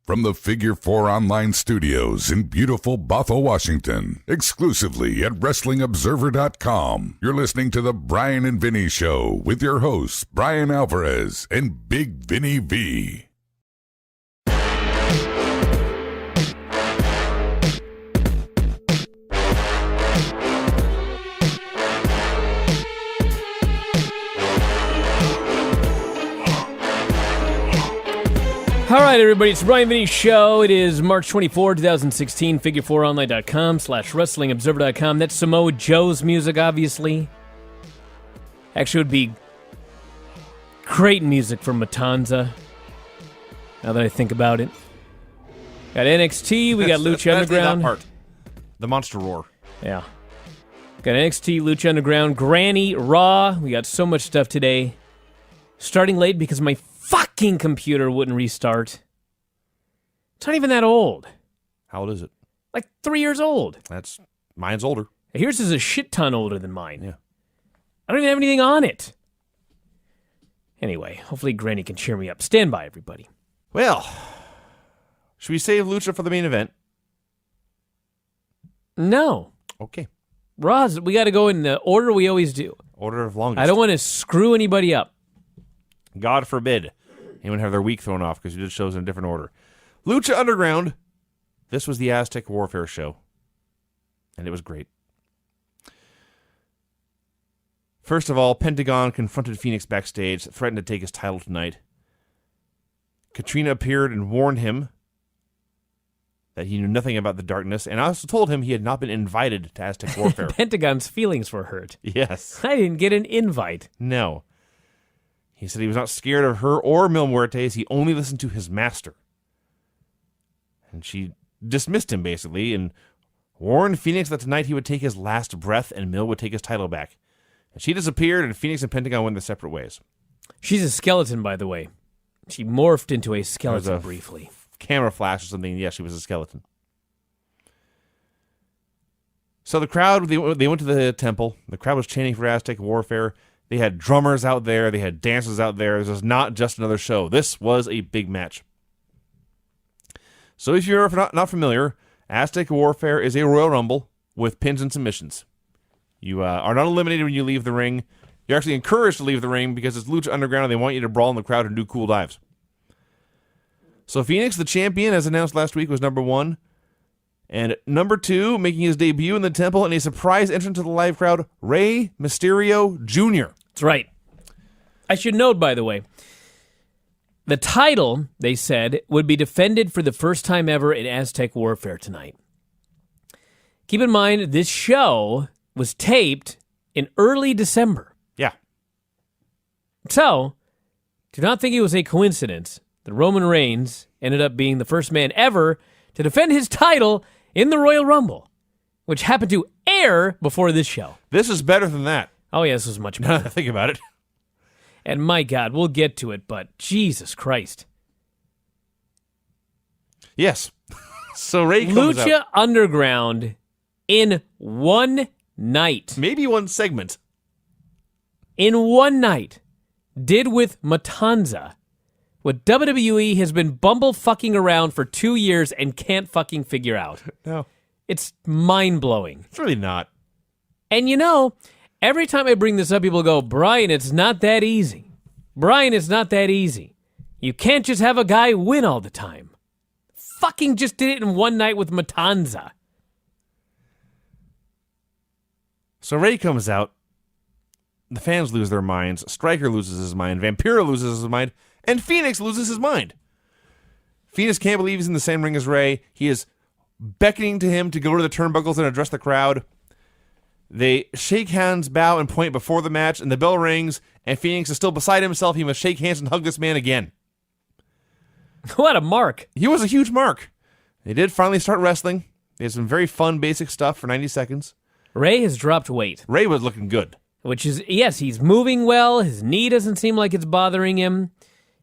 From the Figure 4 Online Studios in beautiful Bothell, Washington, exclusively at WrestlingObserver.com, you're listening to The Bryan and Vinny Show with your hosts, Bryan Alvarez and Big Vinny V. All right, everybody, it's the Bryan and Vinny Show. It is March 24, 2016, figure4online.com/WrestlingObserver.com. That's Samoa Joe's music, obviously. Actually, it would be great music from Matanza, now that I think about it. Got NXT, we got Lucha Underground. That part. The Monster Roar. Yeah. Got NXT, Lucha Underground, Granny, Raw. We got so much stuff today. Starting late because my fucking computer wouldn't restart. It's not even that old. How old is it? Like 3 years old. Mine's older. Yours is a shit ton older than mine. Yeah. I don't even have anything on it. Anyway, hopefully Granny can cheer me up. Stand by, everybody. Well, should we save Lucha for the main event? No. Okay. Roz, we got to go in the order we always do. Order of longest. I don't want to screw anybody up. God forbid anyone have their week thrown off because we did shows in a different order. Lucha Underground. This was the Aztec Warfare show. And it was great. First of all, Pentagon confronted Phoenix backstage, threatened to take his title tonight. Katrina appeared and warned him that he knew nothing about the darkness, and also told him he had not been invited to Aztec Warfare. Pentagon's feelings were hurt. Yes. I didn't get an invite. No. He said he was not scared of her or Mil Muertes. He only listened to his master. And she dismissed him, basically, and warned Phoenix that tonight he would take his last breath and Mil would take his title back. And she disappeared, and Phoenix and Pentagon went their separate ways. She's a skeleton, by the way. She morphed into a skeleton briefly. Camera flash or something. Yeah, she was a skeleton. So the crowd, they went to the temple. The crowd was chanting for Aztec Warfare. They had drummers out there. They had dancers out there. This was not just another show. This was a big match. So if you're not familiar, Aztec Warfare is a Royal Rumble with pins and submissions. You are not eliminated when you leave the ring. You're actually encouraged to leave the ring because it's Lucha Underground and they want you to brawl in the crowd and do cool dives. So Phoenix, the champion, as announced last week, was number 1. And number 2, making his debut in the temple and a surprise entrance to the live crowd, Rey Mysterio Jr. That's right. I should note, by the way, the title, they said, would be defended for the first time ever in Aztec Warfare tonight. Keep in mind, this show was taped in early December. Yeah. So, do not think it was a coincidence that Roman Reigns ended up being the first man ever to defend his title in the Royal Rumble, which happened to air before this show. This is better than that. Oh, yeah, this was much better. Think about it. And my God, we'll get to it, but Jesus Christ. Yes. So Rey comes Lucha out. Underground in one night. Maybe one segment. In one night, did with Matanza what WWE has been bumble-fucking around for 2 years and can't fucking figure out. No. It's mind-blowing. It's really not. And you know, every time I bring this up, people go, Bryan, it's not that easy. Bryan, it's not that easy. You can't just have a guy win all the time. Fucking just did it in one night with Matanza. So Rey comes out. The fans lose their minds. Stryker loses his mind. Vampiro loses his mind. And Phoenix loses his mind. Phoenix can't believe he's in the same ring as Rey. He is beckoning to him to go to the turnbuckles and address the crowd. They shake hands, bow, and point before the match, and the bell rings, and Phoenix is still beside himself. He must shake hands and hug this man again. What a mark. He was a huge mark. They did finally start wrestling. They had some very fun, basic stuff for 90 seconds. Rey has dropped weight. Rey was looking good. Which is, yes, he's moving well. His knee doesn't seem like it's bothering him.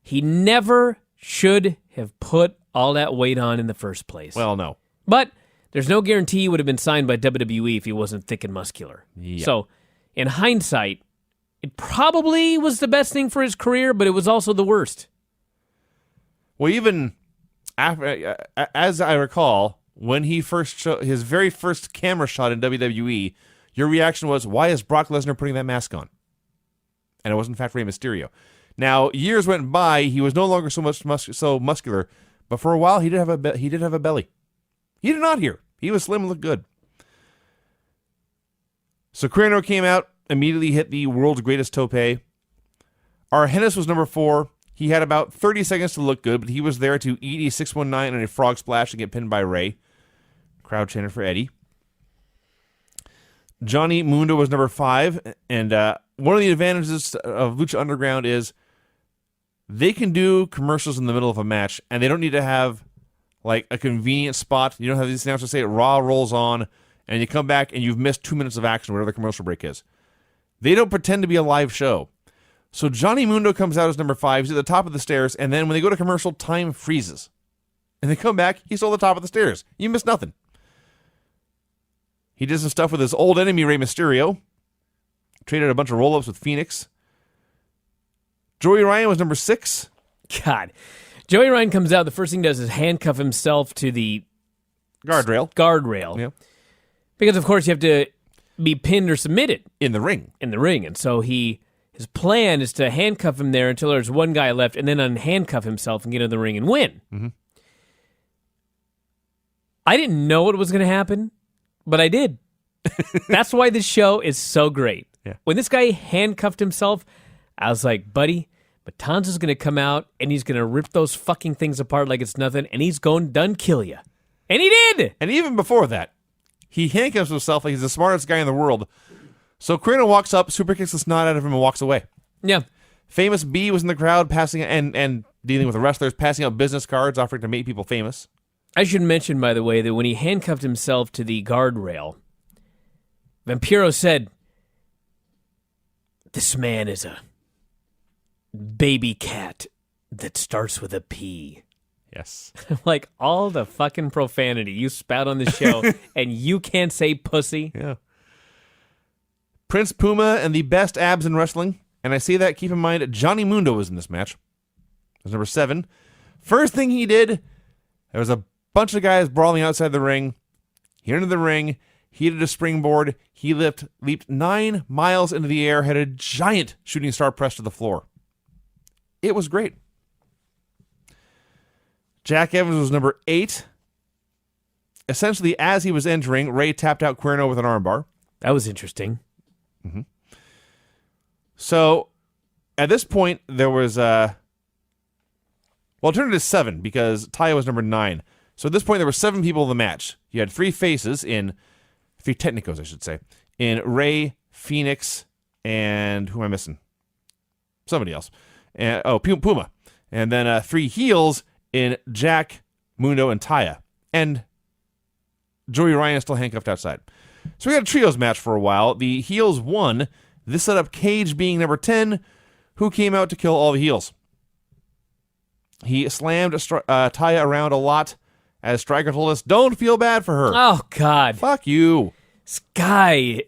He never should have put all that weight on in the first place. Well, no. But there's no guarantee he would have been signed by WWE if he wasn't thick and muscular. Yeah. So, in hindsight, it probably was the best thing for his career, but it was also the worst. Well, even as I recall, when he his very first camera shot in WWE, your reaction was, why is Brock Lesnar putting that mask on? And it was in fact Rey Mysterio. Now, years went by, he was no longer so muscular, but for a while he did have a belly. He did not here. He was slim and looked good. So Cuerno came out, immediately hit the world's greatest tope. Argenis was number 4. He had about 30 seconds to look good, but he was there to eat a 619 and a frog splash and get pinned by Rey. Crowd chanted for Eddie. Johnny Mundo was number 5, and one of the advantages of Lucha Underground is they can do commercials in the middle of a match, and they don't need to have like a convenient spot. You don't have these announcers say Raw rolls on, and you come back and you've missed 2 minutes of action, whatever the commercial break is. They don't pretend to be a live show. So Johnny Mundo comes out as number 5. He's at the top of the stairs, and then when they go to commercial, time freezes. And they come back, he's still at the top of the stairs. You missed nothing. He did some stuff with his old enemy, Rey Mysterio. Traded a bunch of roll-ups with Phoenix. Joey Ryan was number 6. God. Joey Ryan comes out, the first thing he does is handcuff himself to the guardrail. Yeah. Because, of course, you have to be pinned or submitted. In the ring. And so his plan is to handcuff him there until there's one guy left and then unhandcuff himself and get in the ring and win. Mm-hmm. I didn't know what was going to happen, but I did. That's why this show is so great. Yeah. When this guy handcuffed himself, I was like, buddy, Matanza's going to come out and he's going to rip those fucking things apart like it's nothing, and he's going done kill you. And he did! And even before that, he handcuffs himself like he's the smartest guy in the world. So Cuerno walks up, super kicks the snot out of him, and walks away. Yeah. Famous B was in the crowd, passing and dealing with the wrestlers, passing out business cards, offering to make people famous. I should mention, by the way, that when he handcuffed himself to the guardrail, Vampiro said, "This man is a baby cat that starts with a P." Yes. Like, all the fucking profanity you spout on the show, and you can't say pussy. Yeah. Prince Puma and the best abs in wrestling. And I say that, keep in mind, Johnny Mundo was in this match. That's number 7. First thing he did, there was a bunch of guys brawling outside the ring. He entered the ring. He did a springboard. He leaped 9 miles into the air, had a giant shooting star press to the floor. It was great. Jack Evans was number 8. Essentially, as he was entering, Rey tapped out Cuerno with an armbar. That was interesting. Mm-hmm. So, at this point, there was it turned into 7 because Taya was number 9. So at this point, there were 7 people in the match. You had 3 faces 3 technicos, I should say, in Rey, Phoenix, and who am I missing? Somebody else. And Puma. And then 3 heels in Jack, Mundo, and Taya. And Joey Ryan is still handcuffed outside. So we had a trios match for a while. The heels won. This set up Cage being number 10, who came out to kill all the heels. He slammed Taya around a lot, as Stryker told us, don't feel bad for her. Oh, God. Fuck you. Sky.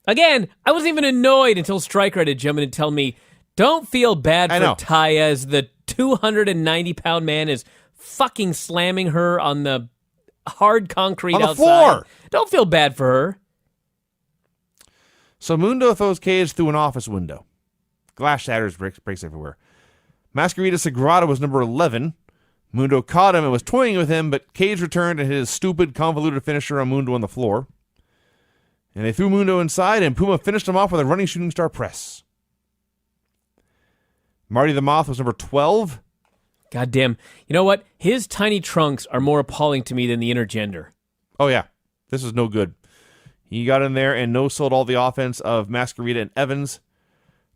Again, I wasn't even annoyed until Stryker had to jump in and tell me, don't feel bad for Taya, as the 290-pound man is fucking slamming her on the hard concrete on the outside. Floor. Don't feel bad for her. So Mundo throws Cage through an office window. Glass shatters, breaks everywhere. Masquerita Sagrada was number 11. Mundo caught him and was toying with him, but Cage returned and hit his stupid, convoluted finisher on Mundo on the floor. And they threw Mundo inside, and Puma finished him off with a running shooting star press. Marty the Moth was number 12. Goddamn. You know what? His tiny trunks are more appalling to me than the intergender. Oh, yeah. This was no good. He got in there and no-sold all the offense of Masquerita and Evans.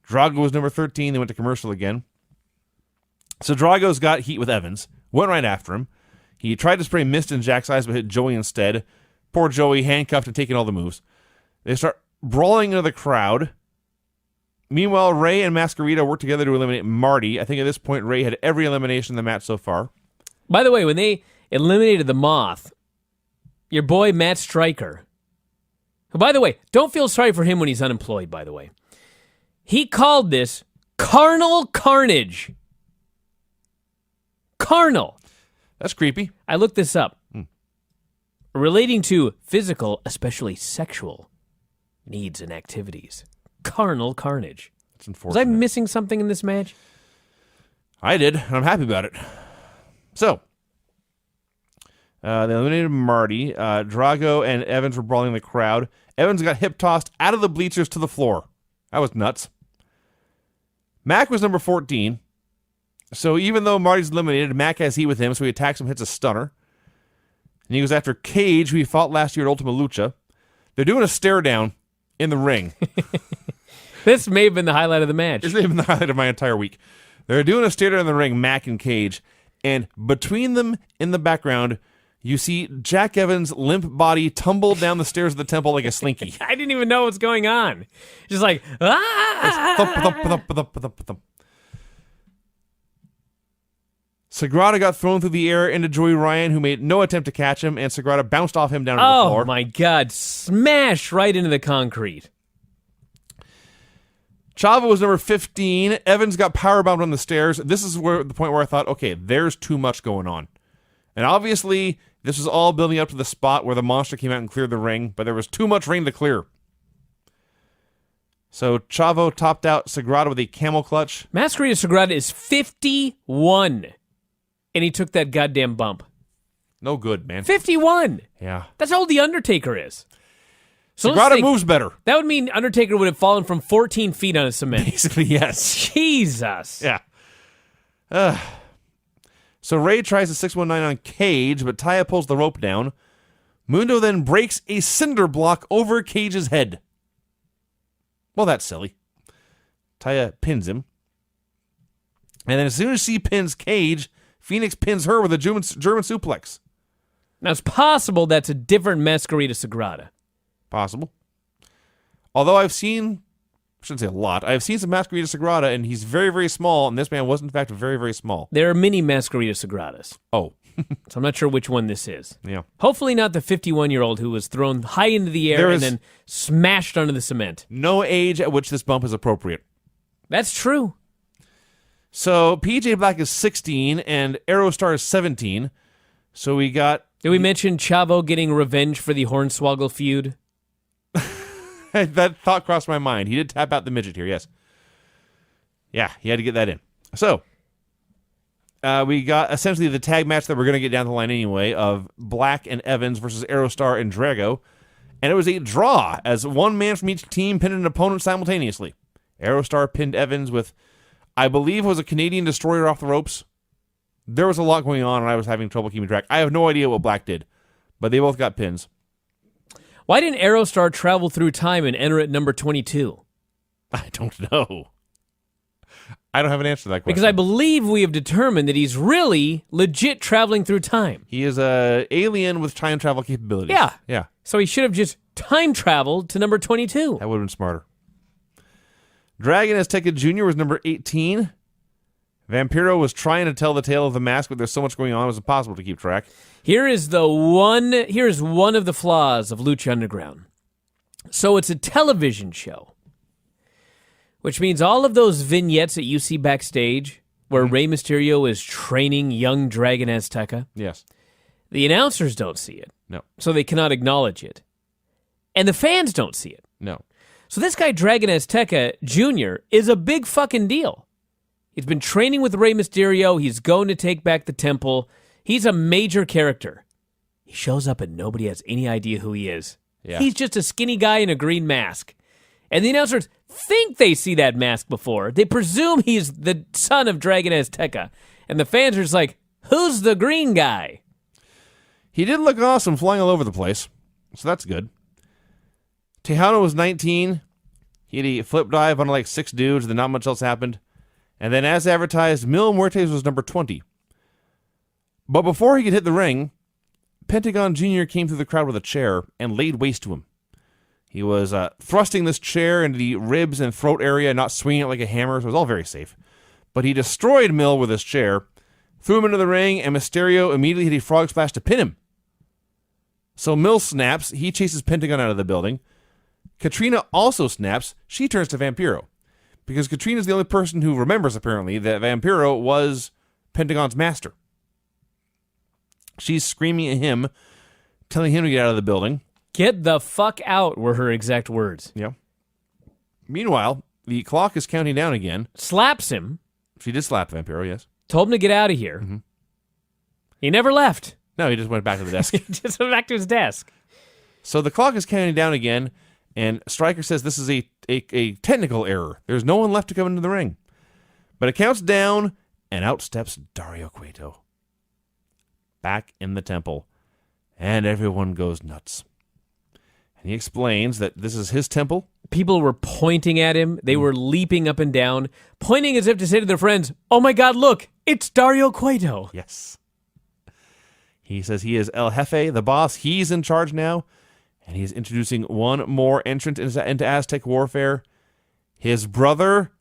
Drago was number 13. They went to commercial again. So Drago's got heat with Evans. Went right after him. He tried to spray mist in Jack's eyes, but hit Joey instead. Poor Joey, handcuffed and taking all the moves. They start brawling into the crowd. Meanwhile, Rey and Masquerita work together to eliminate Marty. I think at this point, Rey had every elimination in the match so far. By the way, when they eliminated the Moth, your boy Matt Stryker, who, by the way, don't feel sorry for him when he's unemployed, by the way. He called this carnal carnage. carnal. That's creepy. I looked this up. Relating to physical, especially sexual, needs and activities. Carnal carnage. That's Was unfortunate. I missing something in this match? I did, and I'm happy about it. So, they eliminated Marty. Drago and Evans were brawling in the crowd. Evans got hip-tossed out of the bleachers to the floor. That was nuts. Mac was number 14. So even though Marty's eliminated, Mac has heat with him, so he attacks him, hits a stunner. And he goes after Cage, who he fought last year at Ultima Lucha. They're doing a stare down in the ring. This may have been the highlight of the match. It's even the highlight of my entire week. They're doing a stare down in the ring, Mac and Cage. And between them in the background, you see Jack Evans' limp body tumble down the stairs of the temple like a slinky. I didn't even know what's going on. Just like, Thump, thump, thump, thump, thump, thump. Sagrada got thrown through the air into Joey Ryan, who made no attempt to catch him, and Sagrada bounced off him down to the floor. Oh my God, smash right into the concrete. Chavo was number 15. Evans got powerbombed on the stairs. This is where the point where I thought, okay, there's too much going on. And obviously, this was all building up to the spot where the monster came out and cleared the ring, but there was too much ring to clear. So Chavo topped out Sagrada with a camel clutch. Masquerade Sagrada is 51. And he took that goddamn bump. No good, man. 51. Yeah. That's how old The Undertaker is. So let's Sagrada think, moves better. That would mean Undertaker would have fallen from 14 feet on a cement. Basically, yes. Jesus. Yeah. So Ray tries a 619 on Cage, but Taya pulls the rope down. Mundo then breaks a cinder block over Cage's head. Well, that's silly. Taya pins him. And then as soon as she pins Cage, Phoenix pins her with a German suplex. Now, it's possible that's a different Masquerade Sagrada. Possible. Although I shouldn't say a lot, I've seen some Masquerade Sagrada, and he's very, very small, and this man was, in fact, very, very small. There are many Masquerade Sagradas. Oh. So I'm not sure which one this is. Yeah. Hopefully not the 51-year-old who was thrown high into the air and then smashed onto the cement. No age at which this bump is appropriate. That's true. So PJ Black is 16 and Aerostar is 17. So we got... Did we mention Chavo getting revenge for the Hornswoggle feud? That thought crossed my mind. He did tap out the midget here, yes. Yeah, he had to get that in. So, we got essentially the tag match that we're going to get down the line anyway of Black and Evans versus Aerostar and Drago. And it was a draw as one man from each team pinned an opponent simultaneously. Aerostar pinned Evans with, I believe, was a Canadian Destroyer off the ropes. There was a lot going on, and I was having trouble keeping track. I have no idea what Black did, but they both got pins. Why didn't Aerostar travel through time and enter at number 22? I don't know. I don't have an answer to that question. Because I believe we have determined that he's really legit traveling through time. He is a alien with time travel capabilities. Yeah. Yeah. So he should have just time traveled to number 22. That would have been smarter. Dragon Aztec Jr. was number 18. Vampiro was trying to tell the tale of the mask, but there's so much going on, it was impossible to keep track. Here's one of the flaws of Lucha Underground. So it's a television show, which means all of those vignettes that you see backstage where Rey Mysterio is training young Dragon Azteca, Yes. the announcers don't see it, No. so they cannot acknowledge it. And the fans don't see it. No. So this guy, Dragon Azteca Jr., is a big fucking deal. He's been training with Rey Mysterio. He's going to take back the temple. He's a major character. He shows up and nobody has any idea who he is. Yeah. He's just a skinny guy in a green mask. And the announcers think they see that mask before. They presume he's the son of Dragon Azteca. And the fans are just like, who's the green guy? He did look awesome flying all over the place, so that's good. Tejano was 19. He had a flip dive on like 6 dudes, then not much else happened. And then, as advertised, Mil Muertes was number 20. But before he could hit the ring, Pentagon Jr. came through the crowd with a chair and laid waste to him. He was thrusting this chair into the ribs and throat area, not swinging it like a hammer, so it was all very safe. But he destroyed Mil with his chair, threw him into the ring, and Mysterio immediately hit a frog splash to pin him. So Mil snaps. He chases Pentagon out of the building. Katrina also snaps. She turns to Vampiro. Because Katrina's the only person who remembers, apparently, that Vampiro was Pentagon's master. She's screaming at him, telling him to get out of the building. Get the fuck out were her exact words. Yeah. Meanwhile, the clock is counting down again. Slaps him. She did slap Vampiro, yes. Told him to get out of here. Mm-hmm. He never left. No, he just went back to the desk. He just went back to his desk. So the clock is counting down again, and Stryker says this is a technical error. There's no one left to come into the ring. But it counts down, and out steps Dario Cueto. Back in the temple. And everyone goes nuts. And he explains that this is his temple. People were pointing at him. They were leaping up and down, pointing as if to say to their friends, "Oh my God, look, it's Dario Cueto." Yes. He says he is El Jefe, the boss. He's in charge now. And he's introducing one more entrant into Aztec warfare. His brother,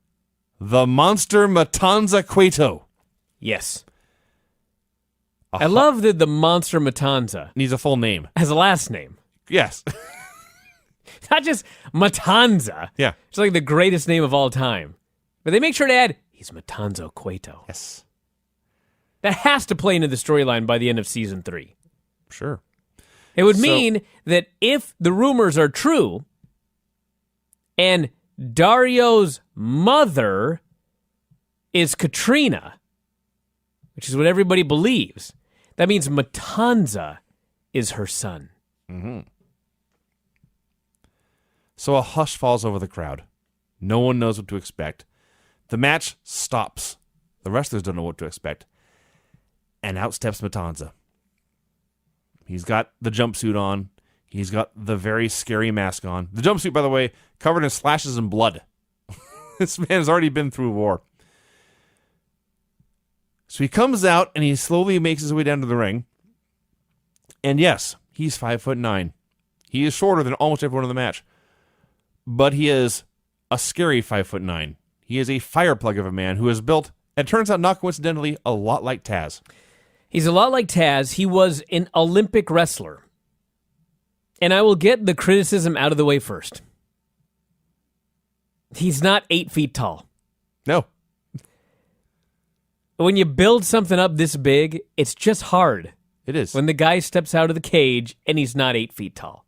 the monster Matanza Cueto. Yes. I love that the monster Matanza Needs a full name. has a last name. Yes. Not just Matanza. Yeah. It's like the greatest name of all time. But they make sure to add, he's Matanza Cueto. Yes. That has to play into the storyline by the end of season 3. Sure. It would mean that if the rumors are true, and Dario's mother is Katrina, which is what everybody believes, that means Matanza is her son. Mm-hmm. So a hush falls over the crowd. No one knows what to expect. The match stops. The wrestlers don't know what to expect. And out steps Matanza. He's got the jumpsuit on. He's got the very scary mask on. The jumpsuit, by the way, covered in slashes and blood. This man has already been through war. So he comes out and he slowly makes his way down to the ring. And yes, he's 5'9". He is shorter than almost everyone in the match. But he is a scary 5'9". He is a fire plug of a man who is built, and turns out not coincidentally, a lot like Taz. He's a lot like Taz. He was an Olympic wrestler. And I will get the criticism out of the way first. He's not 8 feet tall. No. When you build something up this big, it's just hard. It is. When the guy steps out of the cage and he's not 8 feet tall.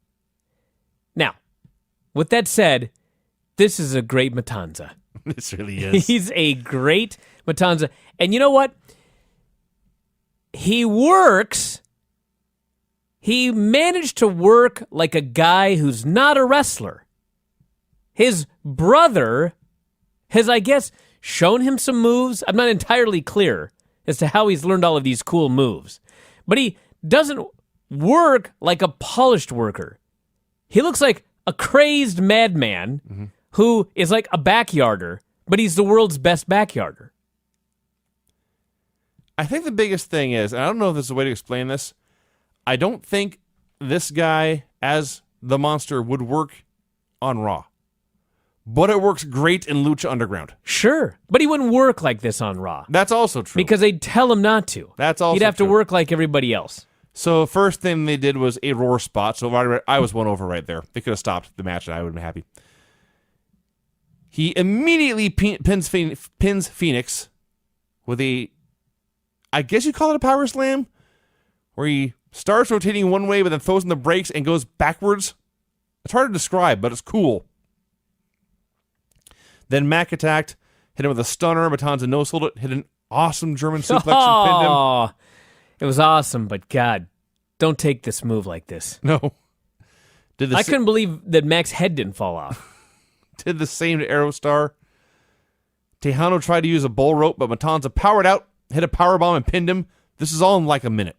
Now, with that said, this is a great Matanza. This really is. He's a great Matanza. And you know what? He works. He managed to work like a guy who's not a wrestler. His brother has, I guess, shown him some moves. I'm not entirely clear as to how he's learned all of these cool moves. But he doesn't work like a polished worker. He looks like a crazed madman who is like a backyarder, but he's the world's best backyarder. I think the biggest thing is, and I don't know if there's a way to explain this, I don't think this guy as the monster would work on Raw. But it works great in Lucha Underground. Sure, but he wouldn't work like this on Raw. That's also true. Because they'd tell him not to. That's also He'd have true. to work like everybody else. So first thing they did was a roar spot. So I was one over right there. They could have stopped the match and I would have been happy. He immediately pins Phoenix with a, I guess you call it a power slam, where he starts rotating one way but then throws in the brakes and goes backwards. It's hard to describe, but it's cool. Then Mac attacked, hit him with a stunner. Matanza no-sold it, hit an awesome German suplex and pinned him. Oh, it was awesome, but God, don't take this move like this. No. I couldn't believe that Mac's head didn't fall off. Did the same to Aerostar. Tejano tried to use a bull rope, but Matanza powered out, hit a powerbomb, and pinned him. This is all in like a minute.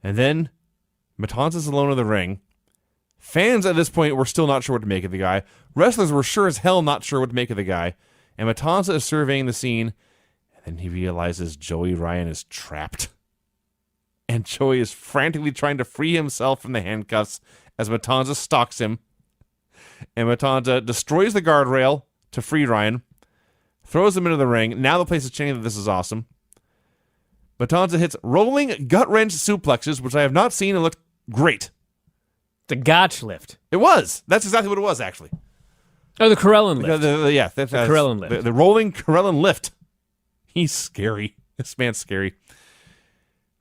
And then Matanza's alone in the ring. Fans at this point were still not sure what to make of the guy. Wrestlers were sure as hell not sure what to make of the guy. And Matanza is surveying the scene. And then he realizes Joey Ryan is trapped. And Joey is frantically trying to free himself from the handcuffs as Matanza stalks him. And Matanza destroys the guardrail to free Ryan. Throws him into the ring. Now the place is chanting that this is awesome. Matanza hits rolling gut-wrench suplexes, which I have not seen and looked great. The Gotch lift. It was. That's exactly what it was, actually. Oh, the Corellan lift. The Corellan lift. The rolling Corellan lift. He's scary. This man's scary.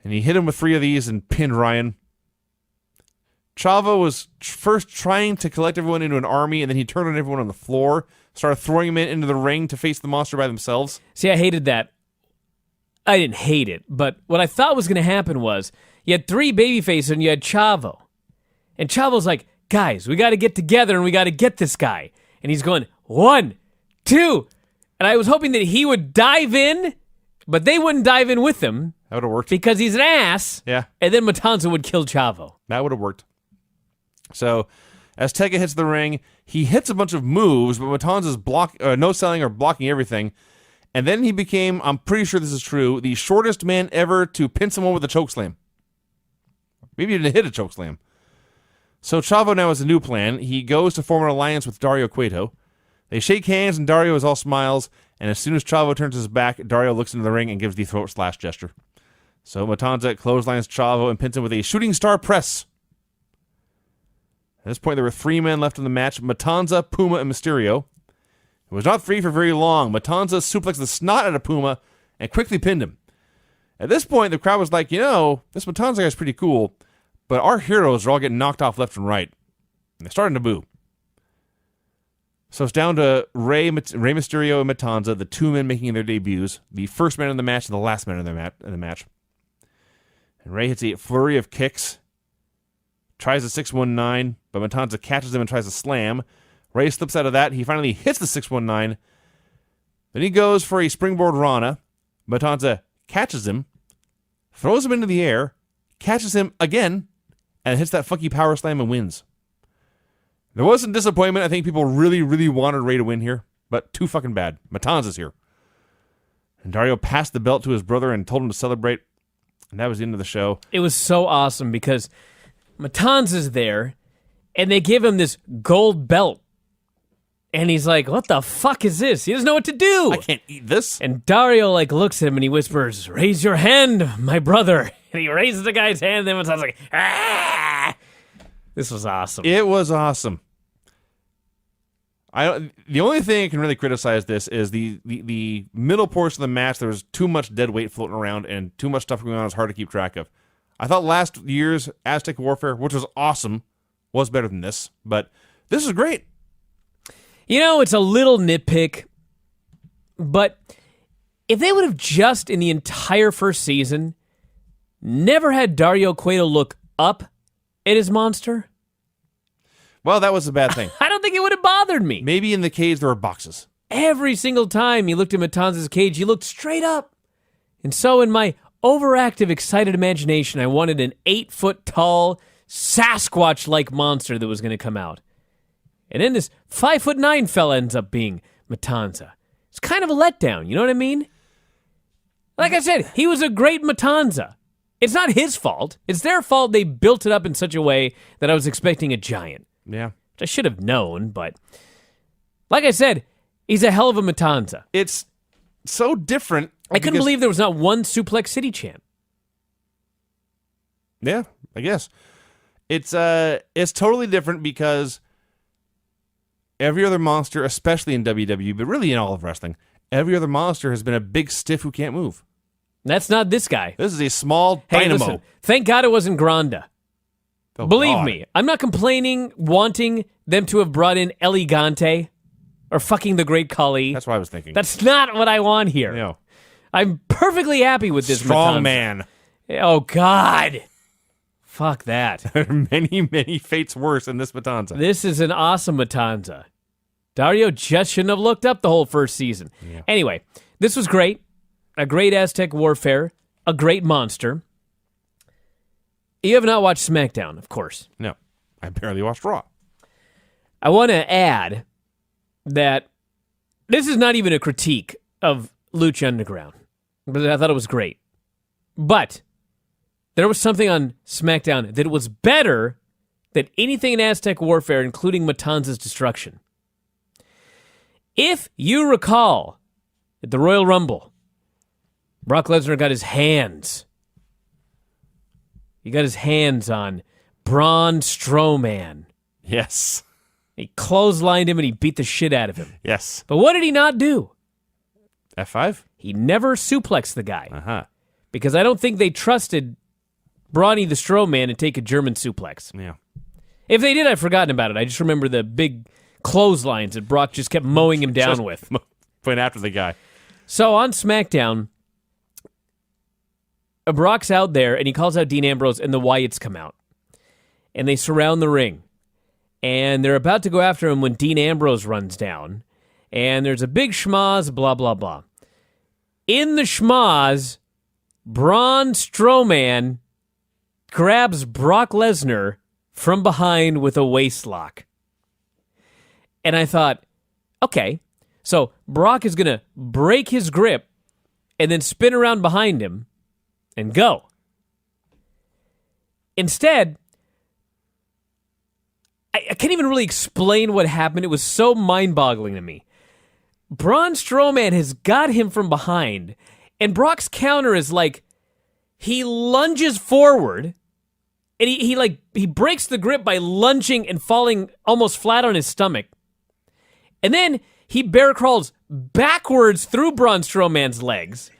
And he hit him with 3 of these and pinned Ryan. Chavo was first trying to collect everyone into an army, and then he turned on everyone on the floor, started throwing them into the ring to face the monster by themselves. See, I hated that. I didn't hate it, but what I thought was going to happen was you had 3 babyfaces and you had Chavo. And Chavo's like, guys, we got to get together and we got to get this guy. And he's going, 1, 2. And I was hoping that he would dive in, but they wouldn't dive in with him. That would have worked. Because he's an ass. Yeah. And then Matanza would kill Chavo. That would have worked. So, Azteca hits the ring. He hits a bunch of moves, but Matanza's no-selling or blocking everything. And then he became, I'm pretty sure this is true, the shortest man ever to pin someone with a chokeslam. Maybe he didn't hit a chokeslam. So Chavo now has a new plan. He goes to form an alliance with Dario Cueto. They shake hands, and Dario is all smiles. And as soon as Chavo turns his back, Dario looks into the ring and gives the throat slash gesture. So Matanza clotheslines Chavo and pins him with a shooting star press. At this point, there were 3 men left in the match, Matanza, Puma, and Mysterio. It was not free for very long. Matanza suplexed the snot out of Puma and quickly pinned him. At this point, the crowd was like, this Matanza guy's pretty cool, but our heroes are all getting knocked off left and right. And they're starting to boo. So it's down to Rey Mysterio and Matanza, the 2 men making their debuts, the first man in the match and the last man in the match. And Rey hits a flurry of kicks, tries a 619, but Matanza catches him and tries a slam. Rey slips out of that. He finally hits the 619. Then he goes for a springboard Rana. Matanza catches him, throws him into the air, catches him again, and hits that funky power slam and wins. There was some disappointment. I think people really, really wanted Rey to win here, but too fucking bad. Matanza's here. And Dario passed the belt to his brother and told him to celebrate, and that was the end of the show. It was so awesome because Matanza's there, and they give him this gold belt. And he's like, what the fuck is this? He doesn't know what to do. I can't eat this. And Dario looks at him and he whispers, raise your hand, my brother. And he raises the guy's hand, and then Matanza's like, ah! This was awesome. It was awesome. The only thing I can really criticize this is the middle portion of the match. There was too much dead weight floating around and too much stuff going on. It's hard to keep track of. I thought last year's Aztec Warfare, which was awesome, was better than this. But this is great. It's a little nitpick, but if they would have just in the entire first season never had Dario Cueto look up at his monster, well, that was a bad thing. I don't think it would have bothered me. Maybe in the cage there were boxes. Every single time he looked at Matanza's cage, he looked straight up. And so in my overactive, excited imagination, I wanted an 8-foot-tall, Sasquatch-like monster that was going to come out. And then this 5'9" fella ends up being Matanza. It's kind of a letdown, you know what I mean? Like I said, he was a great Matanza. It's not his fault. It's their fault they built it up in such a way that I was expecting a giant. Yeah. Which I should have known, but like I said, he's a hell of a Matanza. It's so different. I couldn't believe there was not one Suplex City champ. Yeah, I guess. It's totally different because every other monster, especially in WWE, but really in all of wrestling, every other monster has been a big stiff who can't move. That's not this guy. This is a small dynamo. Listen, thank God it wasn't Granda. Oh, Believe God. me, I'm not complaining, wanting them to have brought in Elegante or fucking the Great Khali. That's what I was thinking. That's not what I want here. No. I'm perfectly happy with this Strong Matanza. man. Oh, God. Fuck that. There are many, many fates worse than this Matanza. This is an awesome Matanza. Dario just shouldn't have looked up the whole first season. Yeah. Anyway, this was great. A great Aztec Warfare. A great monster. You have not watched SmackDown, of course. No, I barely watched Raw. I want to add that this is not even a critique of Lucha Underground, but I thought it was great. But there was something on SmackDown that was better than anything in Aztec Warfare, including Matanza's destruction. If you recall, at the Royal Rumble, Brock Lesnar got his hands. He got his hands on Braun Strowman. Yes. He clotheslined him and he beat the shit out of him. Yes. But what did he not do? F5? He never suplexed the guy. Uh-huh. because I don't think they trusted Brawny the Strowman to take a German suplex. Yeah. If they did, I've forgotten about it. I just remember the big clotheslines that Brock just kept mowing him down with. Went after the guy. So on SmackDown, Brock's out there, and he calls out Dean Ambrose, and the Wyatts come out. And they surround the ring. And they're about to go after him when Dean Ambrose runs down. And there's a big schmoz, blah, blah, blah. In the schmoz, Braun Strowman grabs Brock Lesnar from behind with a waistlock. And I thought, okay, so Brock is going to break his grip and then spin around behind him and go. Instead, I can't even really explain what happened. It was so mind-boggling to me. Braun Strowman has got him from behind, and Brock's counter is like, he lunges forward, and he breaks the grip by lunging and falling almost flat on his stomach. And then he bear crawls backwards through Braun Strowman's legs.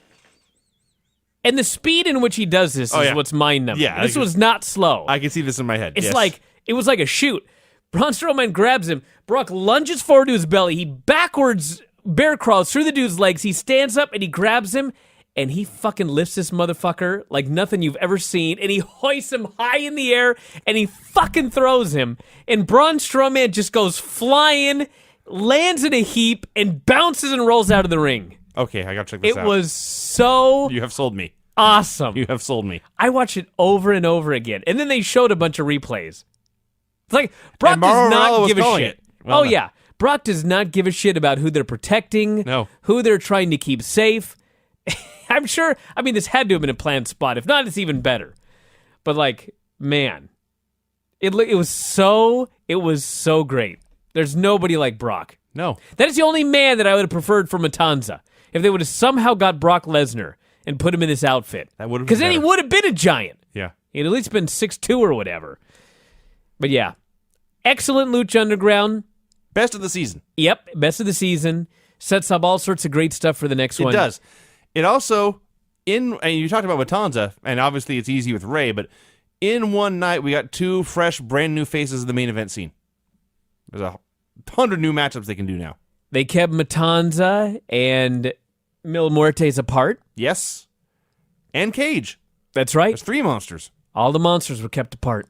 And the speed in which he does this is what's mind-numbing. Yeah, this was not slow. I can see this in my head. It's yes. like, it was like a shoot. Braun Strowman grabs him. Brock lunges forward to his belly. He backwards bear crawls through the dude's legs. He stands up and he grabs him, and he fucking lifts this motherfucker like nothing you've ever seen, and he hoists him high in the air, and he fucking throws him. And Braun Strowman just goes flying, lands in a heap, and bounces and rolls out of the ring. Okay, I gotta check this out. It was so You have sold me. awesome. You have sold me. I watched it over and over again. And then they showed a bunch of replays. It's like, Brock And Mauro does not Ranallo was give a calling shit. it. Well done. Yeah. Brock does not give a shit about who they're protecting, No. who they're trying to keep safe. I'm sure, this had to have been a planned spot. If not, it's even better. But like, man, it was so great. There's nobody like Brock. No. That is the only man that I would have preferred for Matanza. If they would have somehow got Brock Lesnar and put him in this outfit. That would have been Because then he better. would have been a giant. Yeah. He'd at least been 6'2" or whatever. But yeah, excellent Lucha Underground. Best of the season. Yep, best of the season. Sets up all sorts of great stuff for the next one. It does. It also, and you talked about Matanza, and obviously it's easy with Rey, but in one night we got two fresh, brand new faces of the main event scene. There's 100 new matchups they can do now. They kept Matanza and Mil Muertes apart. Yes. And Cage. That's right. There's three monsters. All the monsters were kept apart.